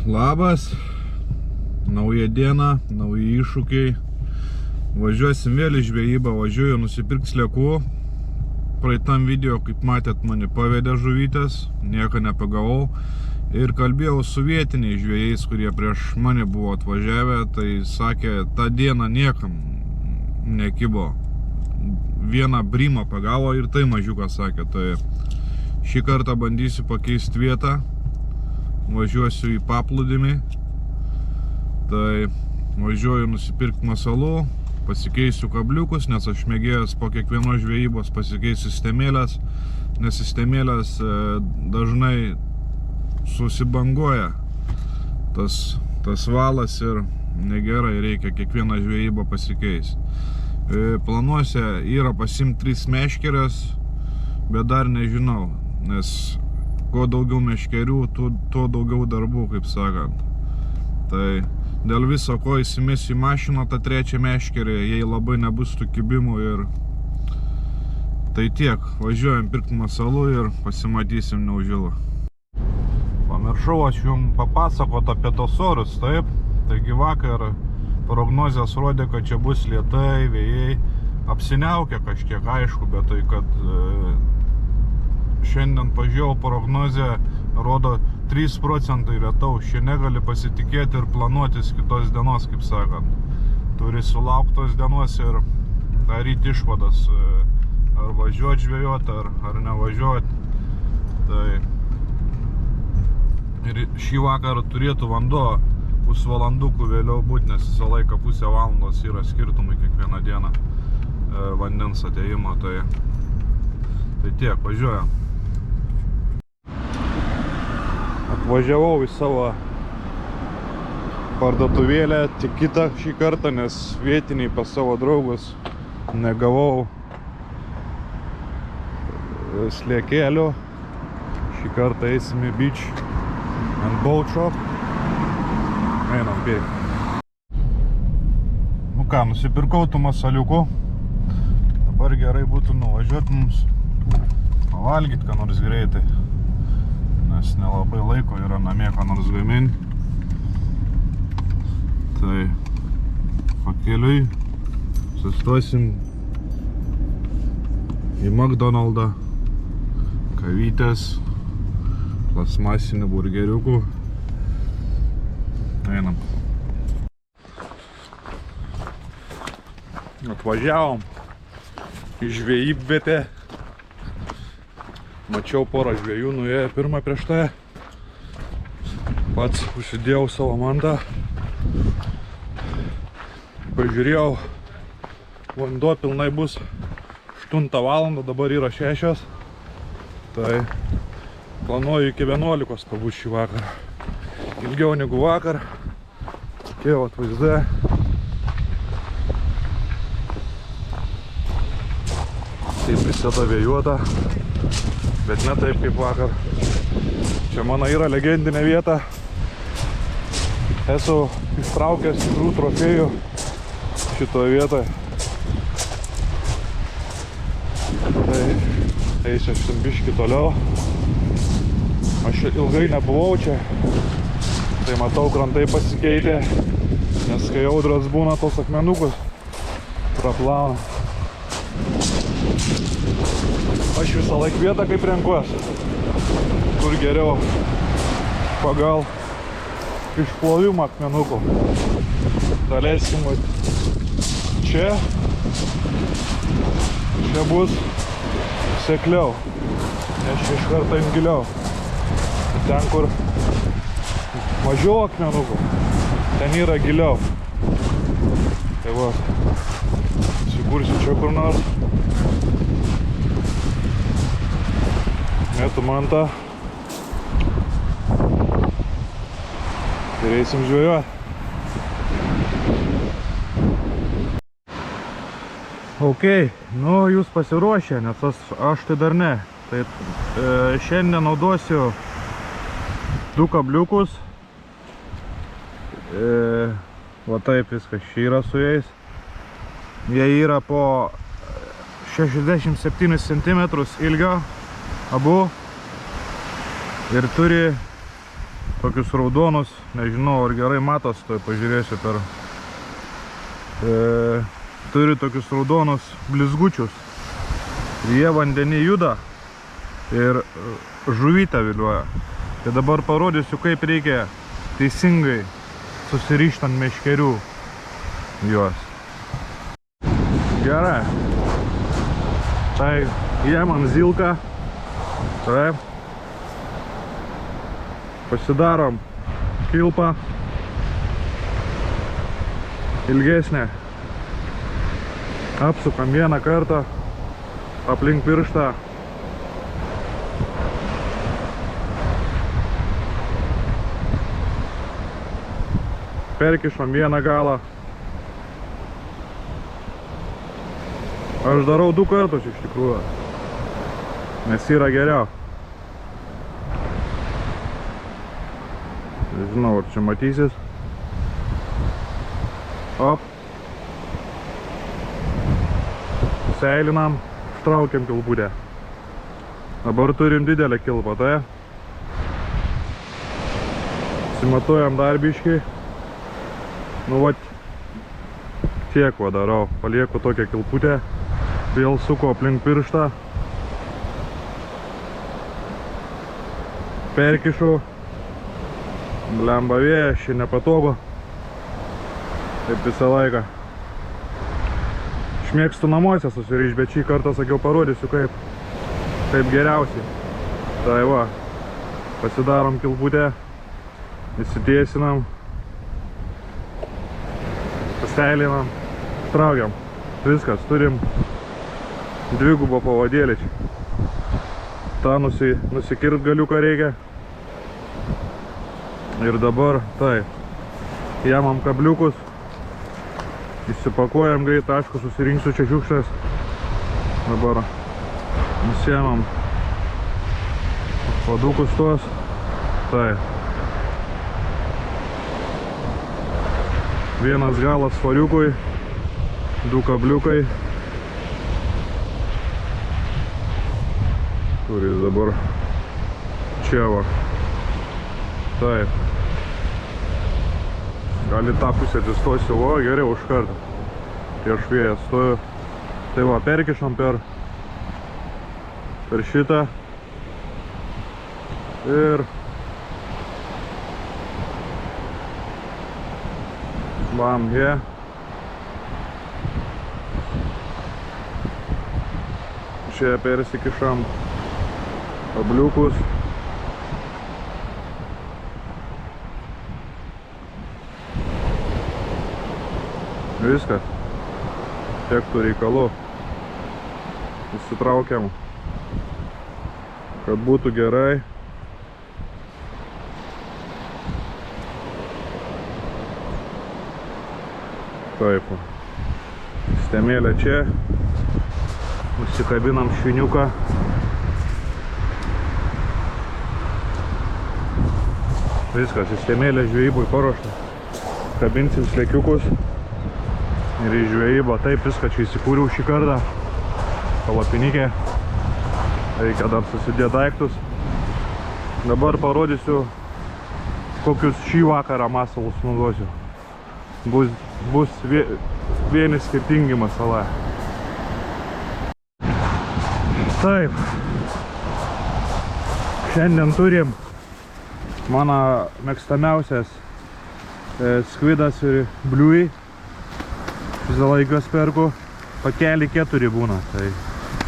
Labas, nauja diena, nauji iššūkiai. Važiuosim vėl į žvejybą, važiuoju nusipirkti sliekų. Praeitam video, kaip matėt, mane pavedė žuvytės, nieko nepagavau. Ir kalbėjau su vietiniais žvejais, kurie prieš mane buvo atvažiavę, tai sakė, tą dieną niekam nekibo. Vieną brimą pagavo ir tai mažiukas sakė. Tai šį kartą bandysiu pakeisti vietą. Važiuosiu į paplūdimį. Tai važiuoju nusipirkti masalų, pasikeisiu kabliukus, nes aš mėgėjęs po kiekvienos žvejybos pasikeisiu sistemėlės, nes sistemėlės dažnai susibanguoja tas valas ir negerai, reikia kiekvieną žvejybą pasikeisti. Planuose yra pasimti 3 meškeres, bet dar nežinau, nes kuo daugiau meškerių, tuo daugiau darbų, kaip sakant. Tai dėl viso ko įsimesiu į mašiną tą 3 meškerį, jei labai nebus tų kibimų ir tai tiek. Važiuojam pirkti masalų ir pasimatysim neužilgo. Pamiršau aš jums papasakot apie tos orus, taip? Taigi vakar prognozės rodė, kad čia bus lietai, vėjai. Apsiniaukia kažkiek, aišku, bet tai kad šiandien pažiūrėjau prognozę, rodo 3 procentai lietaus. Čia negali pasitikėti ir planuotis kitos dienos, kaip sakant. Turi sulaukti tos dienos ir daryti išvadas, ar važiuoti žvejoti, ar nevažiuoti. Tai ir šį vakarą turėtų vanduo pusvalandukų vėliau būti, nes visą laiką pusę valandos yra skirtumai kiekvieną dieną vandens atėjimo. Tai tiek, važiuojam. Atvažiavau į savo parduotuvėlę, tik kitą šį kartą, nes vietiniai pas savo draugus negavau sliekėlių. Šį kartą eisim į Beach and Boat Shop. Einam pirkti. Nu ką, nusipirkau tų masaliukų. Dabar gerai būtų nuvažiuoti mums, pavalgyti ką nors greitai, nes nelabai laiko yra namie ką nors gaminti. Tai pakeliui sustosim į McDonald'ą, kavytės, plasmasinių burgeriukų. Einam. Atvažiavom į žvejybvietę. Mačiau porą žvejų, nuėjo pirmą prieš tai. Pats užsidėjau savo mantą. Pažiūrėjau, vanduo pilnai bus 8 valandą, dabar yra 6. Tai planuoju iki 11 pabūti šį vakarą. Ilgiau negu vakar. Tokie vat vaizdai. Tai prisėda vėjuota, bet ne taip kaip vakar. Čia mano yra legendinė vieta. Esu ištraukęs tikrų trofėjų šitoje vietoje. Tai eisiu aš biškį toliau. Aš ilgai nebuvau čia. Tai matau, krantai pasikeitė, nes kai audros būna, tos akmenukus praplauna. Aš visą laik vietą kaip renkuos, kur geriau pagal išplovimą akmenukų. Daleiskim čia. Čia bus sekliau, nes čia iš karto giliau. Ten, kur mažiau akmenukų, ten yra giliau. Tai va, įsikursiu čia kur nors. Metu mantą. Ir eisim žvejoti. Ok, nu jūs pasiruošę, nes aš tai dar ne. Tai šiandien naudosiu 2 kabliukus. Va taip viskas čia yra su jais. Jie yra po 67 cm ilgio abu. Ir turi tokius raudonus, nežinau ar gerai matos, tai pažiūrėsiu per... Turi tokius raudonus blizgučius. Jie vandenį juda ir žuvytę vilioja. Tai dabar parodysiu, kaip reikia teisingai susirišti ant meškerių juos. Gerai. Tai jėmam zilką. Taip. Pasidarom kilpą ilgesnę. Apsukam vieną kartą aplink pirštą. Perkišam vieną galą. Aš darau 2 kartus iš tikrųjų, nes yra geriau. Nežinau, ar čia matysis. Op. Seilinam, ištraukiam kilputę. Dabar turim didelę kilpą, tai simatuojam dar biškį. Nu vat, tiek va darau. Palieku tokią kilputę, vėl suku aplink pirštą, perkišu. Blemba vėjas, čia nepatogu. Taip visą laiką. Aš mėgstu namuose susirišti, bet šį kartą sakiau parodysiu, kaip geriausiai. Tai va, pasidarom kilputę, įsitiesinam, pasteilinam, traukiam. Viskas, turim dvigubą pavadėlį čia. Ta nusikirt galiuką reikia. Ir dabar, taip, jamam kabliukus, įsipakuojam greit, aišku, susirinksiu čia šiukšlės. Dabar nusiemam padukus tuos, taip. Vienas galas svariukui, 2 kabliukai. Kuris dabar čia va. Taip. Gal į tą pusę atsistosiu, o geriau už kartą. Prieš vėją stoju. Tai va, perkišam per šitą. Ir bam, jie. Čia persikišam kabliukus. Viskas. Tiek tų reikalų. Įsitraukiam, kad būtų gerai. Taip. Sistemėlė čia. Nusikabinam šviniuką. Viskas, sistemėlė žvejybui paruošta. Kabinsim slėkiukus. Ir į žvejybą. Taip, viską čia įsikūriau šį kartą. Palapinikė. Reikia dar susidėti daiktus. Dabar parodysiu, kokius šį vakarą masalus naudosiu. Bus vieni skirtingi masalai. Taip. Šiandien turim mano mėgstamiausias skvidas ir bliui. Visą laiką perku, pakelį 4 būna, tai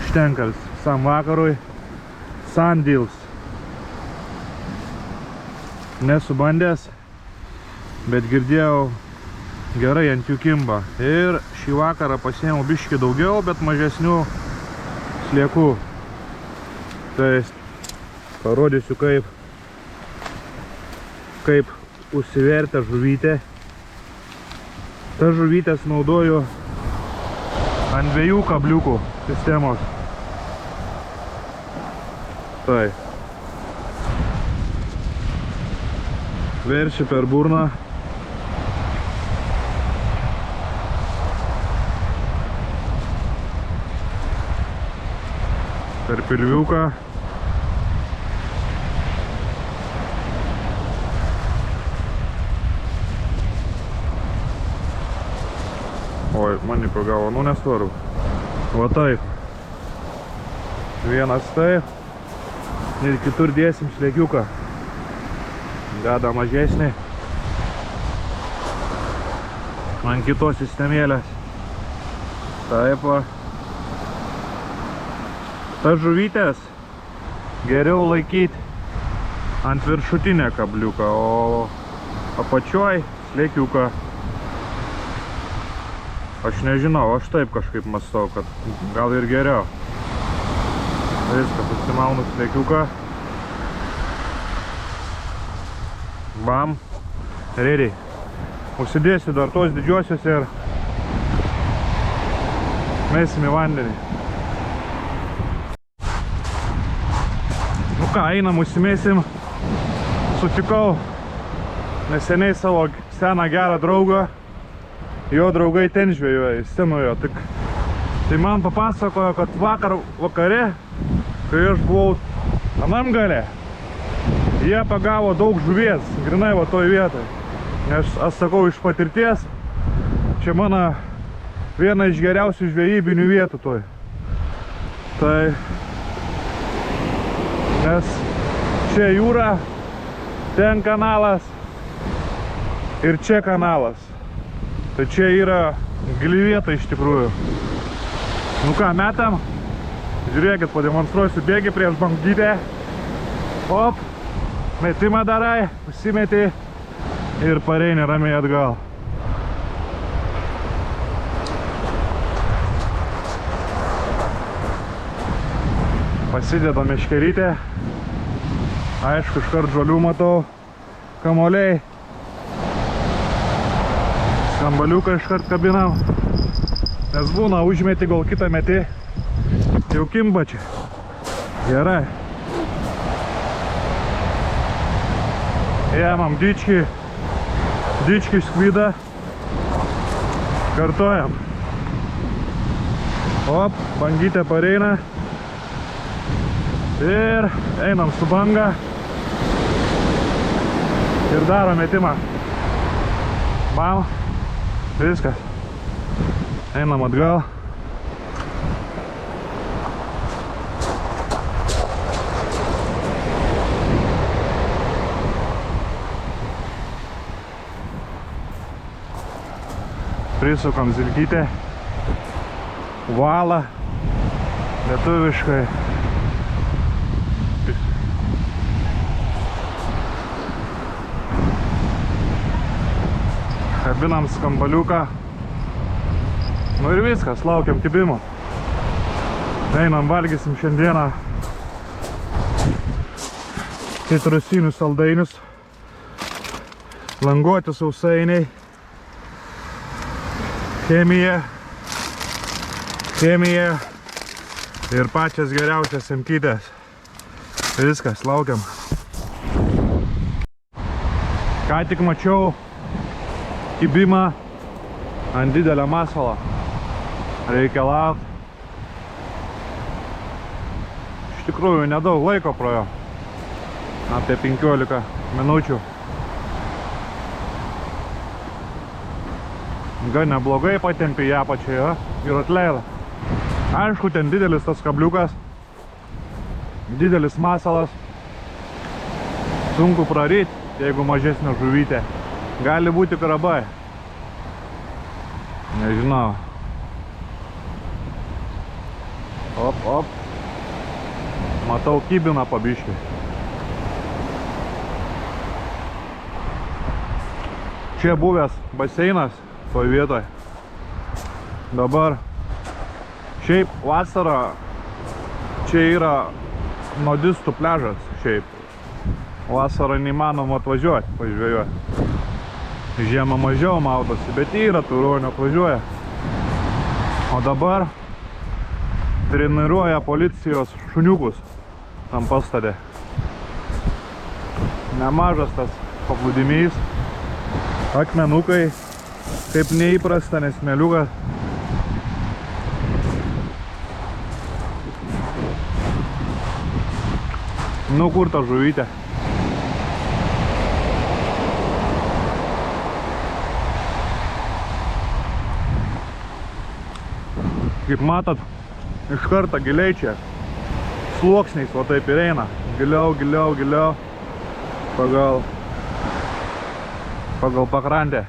užtenka visam vakarui. Sandils. Nesu bandęs, bet girdėjau gerai ant jų kimba. Ir šį vakarą pasiėmiau biškį daugiau, bet mažesnių sliekų. Tai parodysiu, kaip užsivertę žuvytę. Tas žuvytės naudoju ant 2 kabliukų sistemos. Tai. Verši per burną. Per pilviuką. Oi, mane pagavo, nu nesvarbu. Va taip. Vienas taip. Ir kitur dėsim slėgiuką. Deda mažesnį. Ant kitos sistemėlės. Taip va. Tas žuvytės geriau laikyti ant viršutinę kabliuką, o apačioj slėgiuką. Aš nežinau, aš taip kažkaip mąstau, kad gal ir geriau. Viskas, užsimaunu slėgiuką. Bam. Ready. Užsidėsiu dar tos didžiosios ir mesim į vandenį. Nu ką, einam, užsimėsim. Sutikau neseniai savo seną gerą draugą. Jo draugai ten žvejoja, scenoje. Tai man papasakojo, kad vakare, kai aš buvau anam gale, jie pagavo daug žuvies, grinai va toj vietoj. Aš sakau iš patirties, čia mano viena iš geriausių žvejybinių vietų toj. Tai, nes čia jūra, ten kanalas ir čia kanalas. Tai čia yra gili vieta iš tikrųjų. Nu ką, metam. Žiūrėkit, pademonstruosiu bėgį prieš bangytę. Op, metimą darai, užsimeti ir pareini ramiai atgal. Pasideda meškerytė. Aišku, iškart žolių matau. Kamuoliai. Skambaliuką iškart kabinam. Nes būna, užmeti, gal kitą meti. Jau kimba čia. Gerai. Ėmam dičkį. Dičkį skvydą. Kartojam. Op, bangytė pareina. Ir einam su banga. Ir darom metimą. Bam. Viskas. Einam atgal. Prisukam zilkytę. Valą. Lietuviškai. Kabinam skambaliuką. Nu ir viskas, laukiam kibimo. Einam, valgysim šiandieną citrusinius saldainius, languoti sausainiai, chemija ir pačias geriausias semkytės. Viskas, laukiam. Ką tik mačiau kibimą ant didelio masalo. Reikia laukti. Iš tikrųjų nedaug laiko praėjo. Apie 15 minučių. Gan neblogai patempė ją pačioje ir atleido. Aišku, ten didelis tas kabliukas. Didelis masalas. Sunku praryti, jeigu mažesnė žuvytė. Gali būti krabai. Nežinau. Op, op. Matau kibiną pabiškį. Čia buvęs baseinas toj vietoj. Dabar šiaip vasarą čia yra nudistų pliažas šiaip. Vasarą neįmanoma atvažiuoti, pažvėjuoti. Žiemą mažiau maudosi, bet yra tų ruonių atvažiuoja. O dabar treniruoja policijos šuniukus tam pastate. Nemažas tas paplūdimys. Akmenukai, kaip neįprasta, nes smėliukas. Nu kur ta žuvytė? Kaip matot, iš karto giliai čia sluoksniais, o taip ir eina. Giliau, giliau, giliau pagal pakrantę.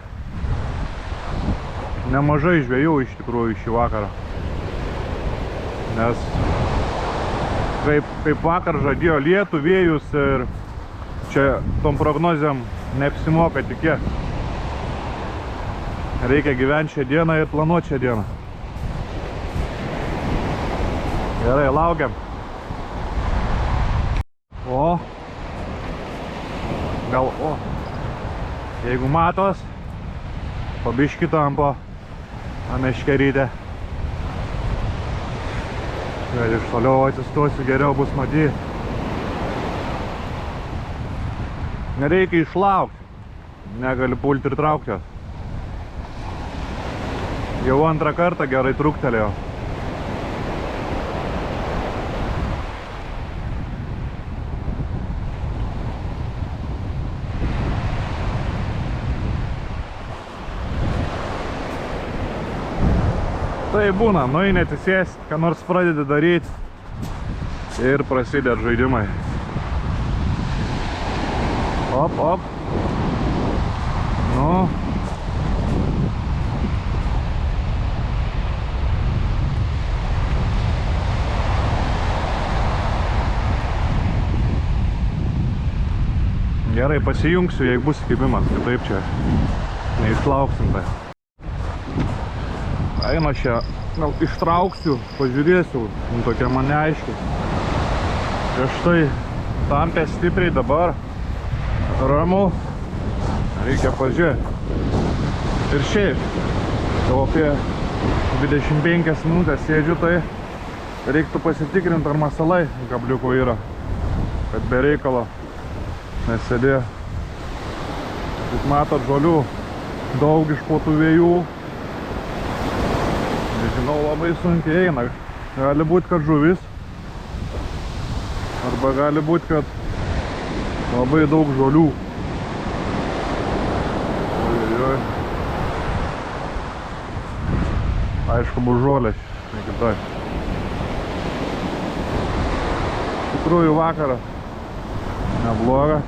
Nemažai žvejų iš tikrųjų šį vakarą. Nes kaip vakar žadėjo lietų, vėjus ir čia tom prognozėm neapsimoka tikėti. Reikia gyventi šią dieną ir planuoti šią dieną. Gerai, laukiam. Jeigu matos, pabiškį tampo meškerytę. Ir iš toliau atsistosiu, geriau bus matyti. Nereikia išlaukti, negali pulti ir traukti jos. Jau antrą kartą gerai truktelėjo. Tai būna, nueini atsisėsti, ką nors pradedi daryti ir prasideda žaidimai. Op, op. Nu. Gerai, pasijungsiu, jeigu bus kibimas, kitaip čia neišlauksim tai. Eina čia, gal ištrauksiu, pažiūrėsiu, tokia man neaiški. Prieš tai tampė stipriai, dabar ramu, reikia pažiūrėti. Ir šiaip, jau apie 25 minutės sėdžiu, tai reiktų pasitikrinti, ar masalai gabliuko yra, kad be reikalo nesėdė. Kaip matot, žolių daug iš po tų vėjų. Nežinau, labai sunkiai eina. Gali būti, kad žuvis, arba gali būti, kad labai daug žolių. Aišku, bus žolės, ne kitaip. Iš tikrųjų vakarą nebloga,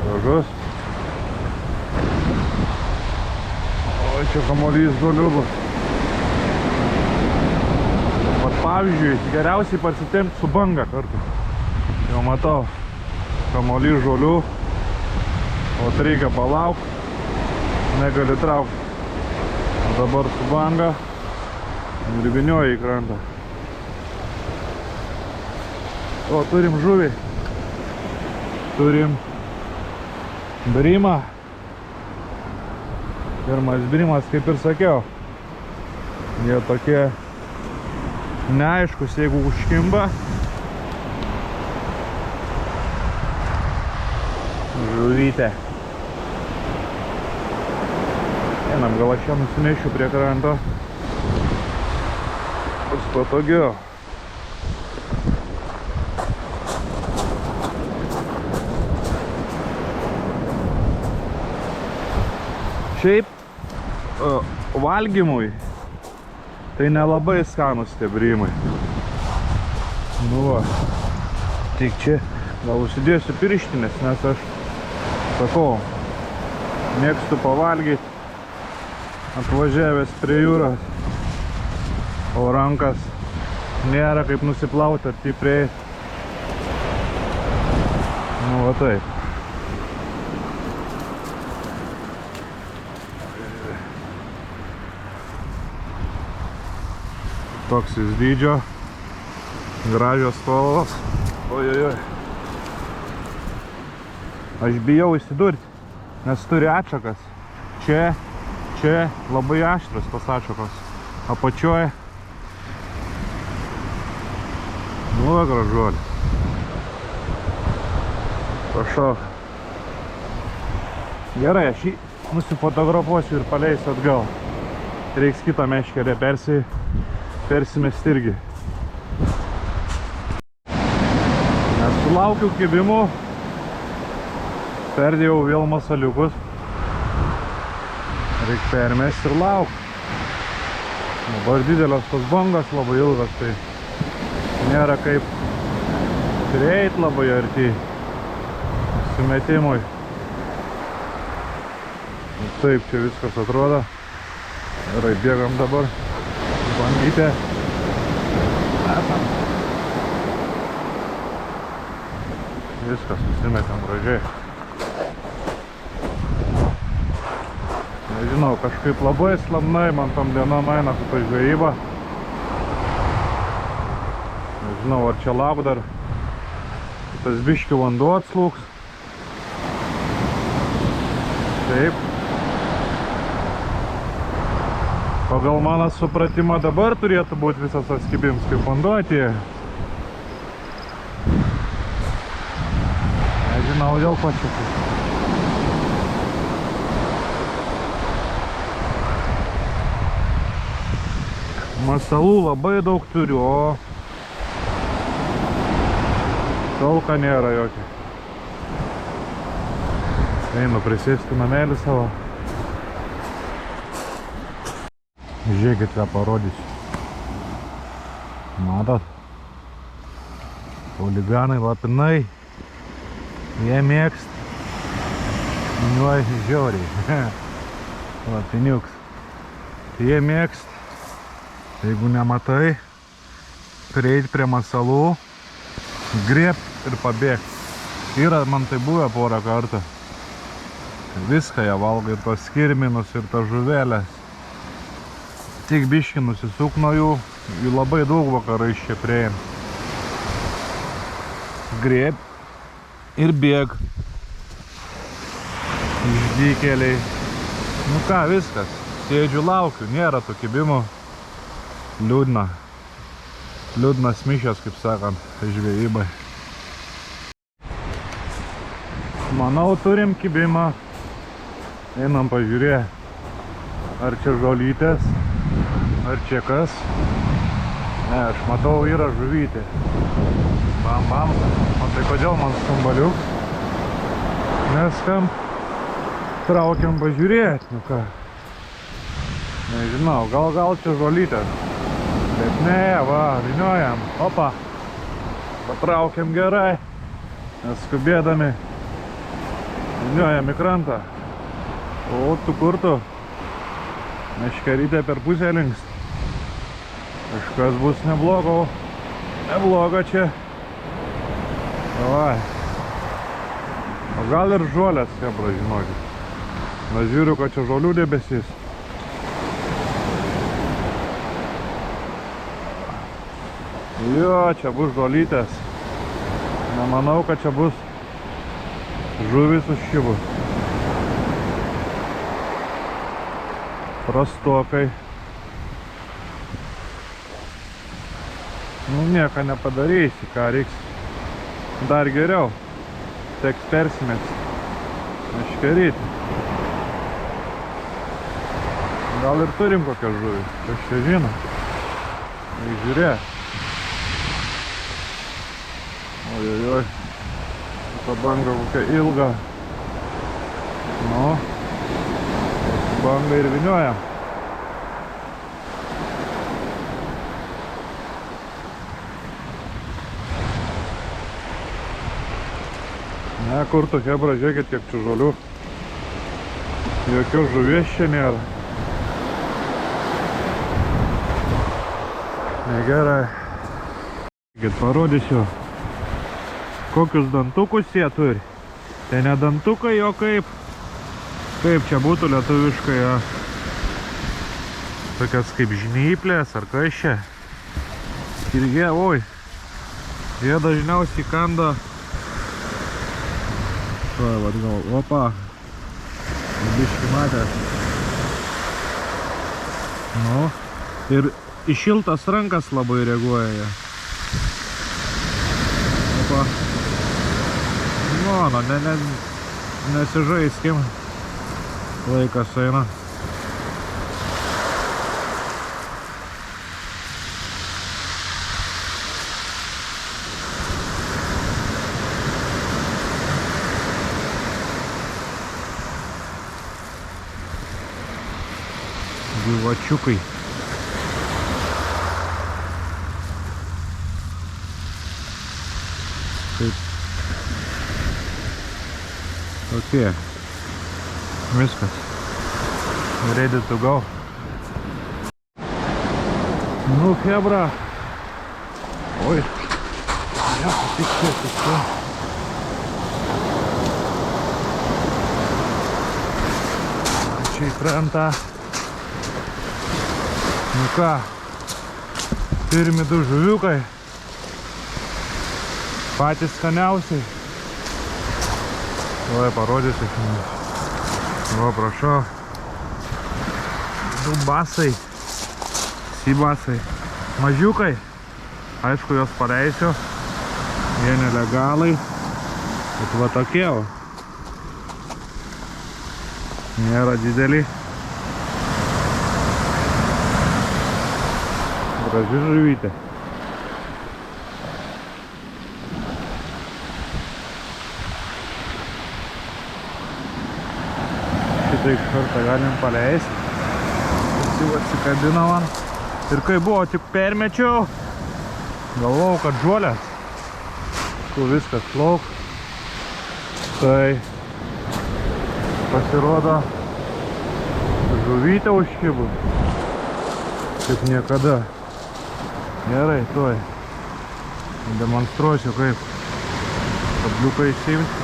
gražus. O čia kamuolys žolių bus. Pavyzdžiui, geriausiai pasitempti su banga kartu. Jau matau, kamuolys žolių, o reikia palaukti, negali traukti. O dabar su banga ir vynioja į krantą. O, turim žuvį. Turim brimą. Pirmas brimas, kaip ir sakiau. Jie tokie neaiškus, jeigu užkimba. Žuvytė. Einam, gal aš ją nusinešiu prie kranto. Bus patogiau. Šiaip valgymui tai nelabai skanus tie brimai. Nu va, tik čia gal užsidėsiu pirštinės, nes aš sakau, mėgstu pavalgyti atvažiavęs prie jūros, o rankas nėra kaip nusiplauti artipriai. Nu va taip. Toks jis dydžio, gražios spalvos. Ojojoj. Aš bijau įsidurti, nes turi atšakas. Čia labai aštrus tos atšakos. Apačioje. Nu, gražuolė. Prašau. Gerai, aš jį nusifotografuosiu ir paleisiu atgal. Reiks kitą meškerę persimest irgi. Nesulaukiau kibimų. Perdėjau vėl masaliukus. Reikia permesti ir laukti. Dabar didelės tos bangos, labai ilgas, tai nėra kaip prieit labai arti sumetimui. Taip čia viskas atrodo. Gerai, bėgam dabar. Bandyti. Viskas susimetėm gražiai. Nežinau, kažkaip labai slamnai man tam dienom eina su ta žvejyba. Nežinau, ar čia lauk dar tas biškių vanduo atslūks. Taip. Pagal mano supratimą dabar turėtų būti visas atskibims, kaip vanduo atėjo. Nežinau, dėl ko čia. Masalų labai daug turiu, o talka nėra jokia. Einu prisėsti namelį savo. Žiūrėkit, ką parodysiu. Matot? Huliganai, lapinai. Jie mėgst. Niuoja žiauriai. Lapiniuks. Jie mėgst. Jeigu nematai, prieit prie masalų, grėbt ir pabėgt. Yra man tai buvę porą kartų. Viską jie valgo, ir tos skirminus, ir tas žuvelės. Tik biškį nusisuk nuo jų labai daug vakarais čia prieim. Grėb ir bėg. Išdykėliai. Nu ką, viskas. Sėdžiu, laukiu, nėra tų kibimų. Liūdna. Liūdnas mišęs, kaip sakant, žvejybai. Manau, turim kibimą. Einam pažiūrėti, ar čia žolytės, ar čia kas. Ne, aš matau, yra žuvytė. Bam, bam. O tai kodėl man skambaliuks? Neskam. Traukiam pažiūrėti, nu ką. Nežinau, gal čia žolytės. Bet ne, va, vyniojam. Opa. Patraukiam gerai. Neskubėdami. Vyniojam į krantą. O, tu kur tu? Meškerytė per pusę links. Kažkas bus neblogo. Neblogo čia. Davai. O gal ir žolės, hebra, žinokit. Na, žiūriu, kad čia žolių debesys. Jo, čia bus žolytės. Nemanau, kad čia bus žuvis užšibus. Prastokai. Nu, nieko nepadarysi, ką reiks. Dar geriau. Teks persimesti. Meškeryti. Gal ir turim kokią žuvį. Kas čia žino. Žiūrėk. Ojojoj. Ta banga kokia ilga. Nu. Banga ir vynioja. Ne, kur tu, hebra, žiūrėkit, kiek čia žolių. Jokios žuvies čia nėra. Negerai. Parodysiu, kokius dantukus jie turi. Tai ne dantukai, o kaip čia būtų lietuviškai, ja. Tokias kaip žnyplės, ar kas čia. Ir jie, oi, jie dažniausiai kanda. Va, gal, opa. Biškį matė. Nu, ir į šiltas rankas labai reaguoja. Opa. Nu, nesižaiskim. Laikas eina. Gyvačiukai. Taip. Tokie. Viskas. Ready to go. Nu, hebra. Oi. Ja, tik. Čia į krantą. Nu ką, pirmi du žuviukai. Patys skaniausiai. Oi, parodysiu šiandien. O, prašau. Du basai. Sibasai. Mažiukai. Aišku, jos paleisiu. Jie nelegalai. Bet va tokie. Nėra dideli. Graži žuvytė. Šitą iš karto galim paleisti. Jis jau atsikabino man. Ir kai buvo, tik permečiau. Galvojau, kad žuolės. Tu viskas plauk. Tai pasirodo žuvytė užkibu. Kaip niekada. Gerai, tuoj demonstruosiu, kaip kabliuką išsiimti.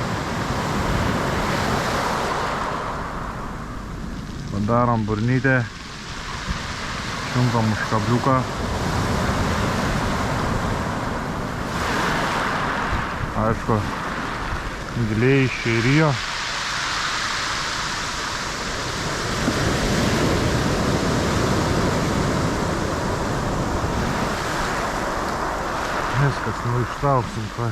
Padarom burnytę, čiumpam už kabliuką. Aišku, giliai išeirijo. Viskas, nu ištrauksim ką.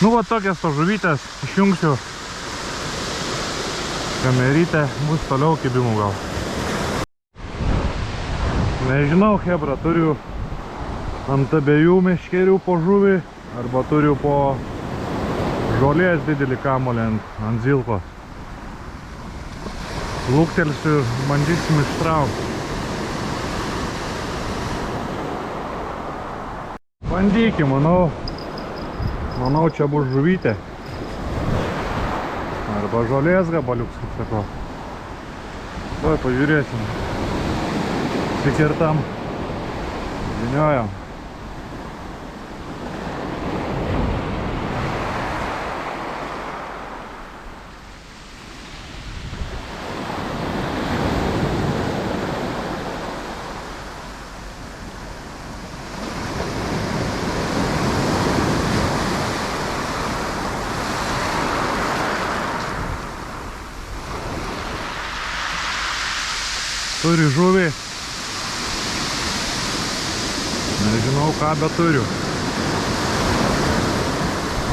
Nu, va tokias to žuvytės išjungsiu. Kamerytę bus toliau kibimų gal. Nežinau, hebra, turiu ant abiejų meškerių po žuvį arba turiu po žolės didelį kamolį ant zilko. Luktelsiu, bandysim ištraukti. Bandykim, manau čia bus žuvytė. Arba žolės gabaliuks, kaip sako. Tuoj pažiūrėsim. Sikirtam. Žiniojam. Turi žuvį. Nežinau ką, bet turiu.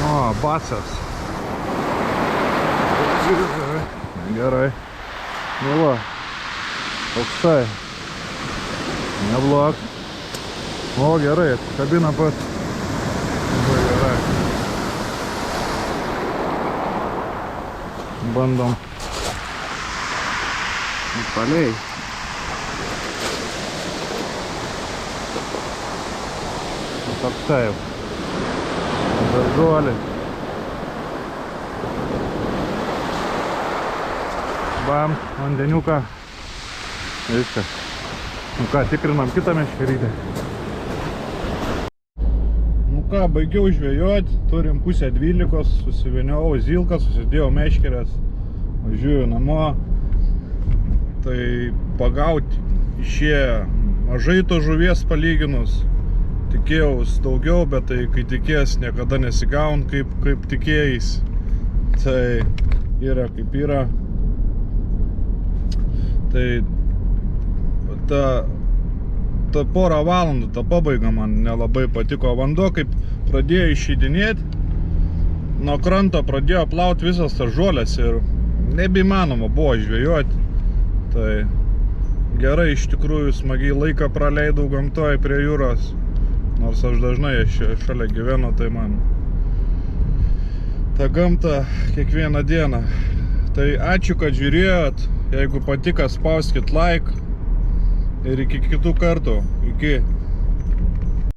O, basas. Gerai. Nu va. Toksai. Neblok. O, gerai, kabina pat. Gerai. Bandom. Palei. Toksai. Daržuolis. Bam, vandeniuką. Viskas. Nu ką, tikrinam kitą meškerytę. Nu ką, baigiau žvejoti. Turim pusę 12. Susiviniau zilką, susidėjau meškerės. Važiuoju namo. Tai pagauti išėjo mažai to žuvies palyginus. Tikėjaus daugiau, bet tai kai tikėjęs niekada nesigaun kaip tikėjais. Tai yra kaip yra. Tai ta porą valandų, ta pabaiga man nelabai patiko. Vanduo kaip pradėjo išeidinėti, nuo kranto pradėjo plauti visas tas žolės ir nebeįmanoma buvo žvejoti. Tai gerai, iš tikrųjų smagiai laiką praleidau gamtoje prie jūros. Nors aš dažnai šalia gyvenu, tai man ta gamta kiekvieną dieną. Tai ačiū, kad žiūrėjot. Jeigu patiko, spauskit like. Ir iki kitų kartų. Iki.